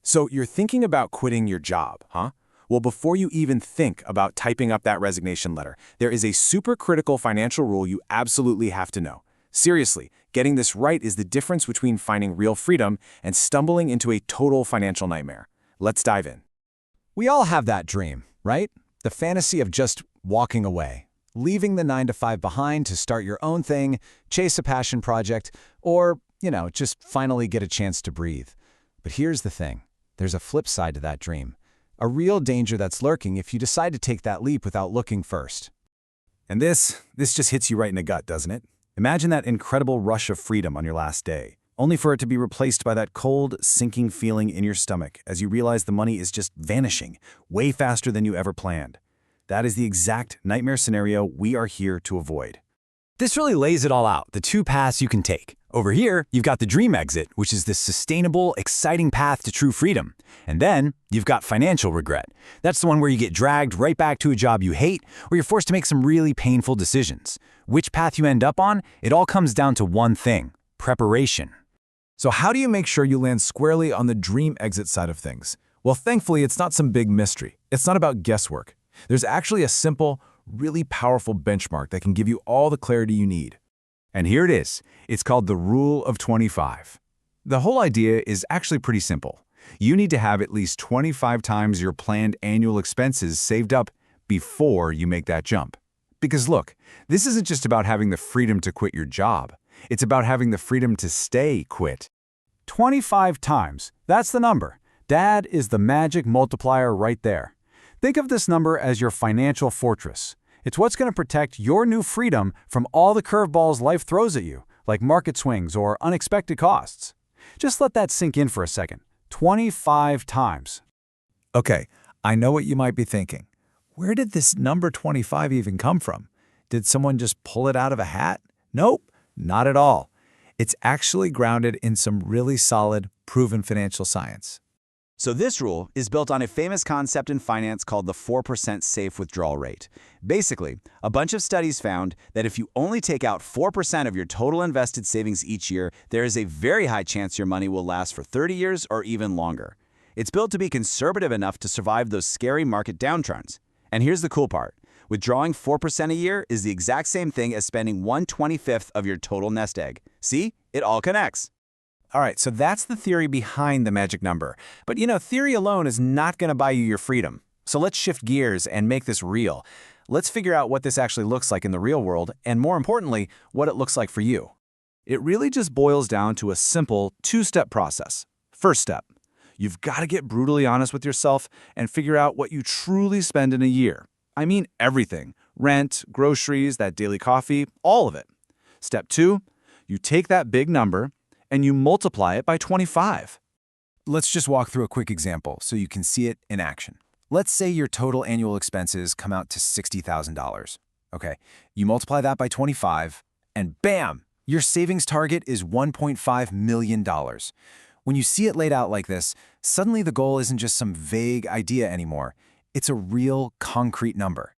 So you're thinking about quitting your job, huh? Well, before you even think about typing up that resignation letter, there is a super critical financial rule you absolutely have to know. Seriously, getting this right is the difference between finding real freedom and stumbling into a total financial nightmare. Let's dive in. We all have that dream, right? The fantasy of just walking away, leaving the 9 to 5 behind to start your own thing, chase a passion project, or, just finally get a chance to breathe. But here's the thing. There's a flip side to that dream. A real danger that's lurking if you decide to take that leap without looking first. And this just hits you right in the gut, doesn't it? Imagine that incredible rush of freedom on your last day, only for it to be replaced by that cold, sinking feeling in your stomach as you realize the money is just vanishing way faster than you ever planned. That is the exact nightmare scenario we are here to avoid. This really lays it all out, the two paths you can take. Over here, you've got the dream exit, which is this sustainable, exciting path to true freedom. And then, you've got financial regret. That's the one where you get dragged right back to a job you hate, or you're forced to make some really painful decisions. Which path you end up on, it all comes down to one thing: preparation. So how do you make sure you land squarely on the dream exit side of things? Well, thankfully, it's not some big mystery. It's not about guesswork. There's actually a simple, really powerful benchmark that can give you all the clarity you need. And here it is. It's called the Rule of 25. The whole idea is actually pretty simple. You need to have at least 25 times your planned annual expenses saved up before you make that jump. Because look, this isn't just about having the freedom to quit your job. It's about having the freedom to stay quit. 25 times. That's the number. Dad is the magic multiplier right there. Think of this number as your financial fortress. It's what's going to protect your new freedom from all the curveballs life throws at you, like market swings or unexpected costs. Just let that sink in for a second. 25 times. Okay, I know what you might be thinking. Where did this number 25 even come from? Did someone just pull it out of a hat? Nope, not at all. It's actually grounded in some really solid, proven financial science. So this rule is built on a famous concept in finance called the 4% safe withdrawal rate. Basically, a bunch of studies found that if you only take out 4% of your total invested savings each year, there is a very high chance your money will last for 30 years or even longer. It's built to be conservative enough to survive those scary market downturns. And here's the cool part. Withdrawing 4% a year is the exact same thing as spending 1/25th of your total nest egg. See? It all connects. All right, so that's the theory behind the magic number. But theory alone is not going to buy you your freedom. So let's shift gears and make this real. Let's figure out what this actually looks like in the real world, and more importantly, what it looks like for you. It really just boils down to a simple two-step process. First step, you've got to get brutally honest with yourself and figure out what you truly spend in a year. I mean everything: rent, groceries, that daily coffee, all of it. Step 2, you take that big number and you multiply it by 25. Let's just walk through a quick example so you can see it in action. Let's say your total annual expenses come out to $60,000. Okay, you multiply that by 25, and bam! Your savings target is $1.5 million. When you see it laid out like this, suddenly the goal isn't just some vague idea anymore. It's a real, concrete number.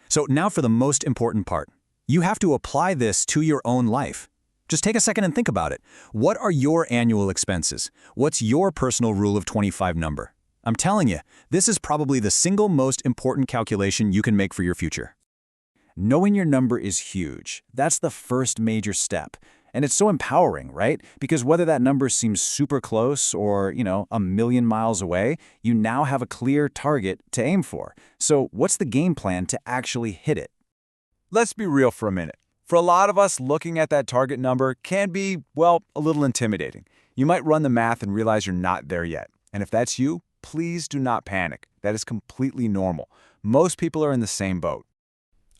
So now for the most important part. You have to apply this to your own life. Just take a second and think about it. What are your annual expenses? What's your personal rule of 25 number? I'm telling you, this is probably the single most important calculation you can make for your future. Knowing your number is huge. That's the first major step. And it's so empowering, right? Because whether that number seems super close or, a million miles away, you now have a clear target to aim for. So what's the game plan to actually hit it? Let's be real for a minute. For a lot of us, looking at that target number can be, well, a little intimidating. You might run the math and realize you're not there yet. And if that's you, please do not panic. That is completely normal. Most people are in the same boat.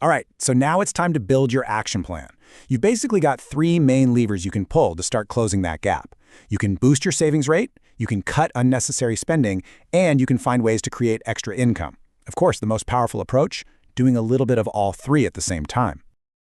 All right, so now it's time to build your action plan. You've basically got 3 main levers you can pull to start closing that gap. You can boost your savings rate, you can cut unnecessary spending, and you can find ways to create extra income. Of course, the most powerful approach, doing a little bit of all 3 at the same time.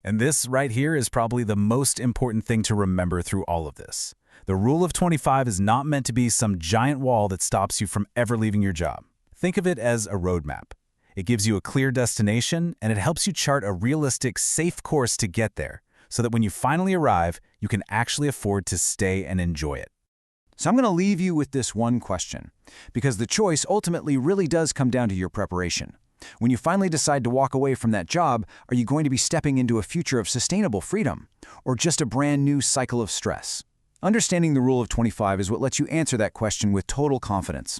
And this right here is probably the most important thing to remember through all of this. The Rule of 25 is not meant to be some giant wall that stops you from ever leaving your job. Think of it as a roadmap. It gives you a clear destination, and it helps you chart a realistic, safe course to get there, so that when you finally arrive, you can actually afford to stay and enjoy it. So I'm going to leave you with this one question, because the choice ultimately really does come down to your preparation. When you finally decide to walk away from that job, are you going to be stepping into a future of sustainable freedom, or just a brand new cycle of stress? Understanding the rule of 25 is what lets you answer that question with total confidence.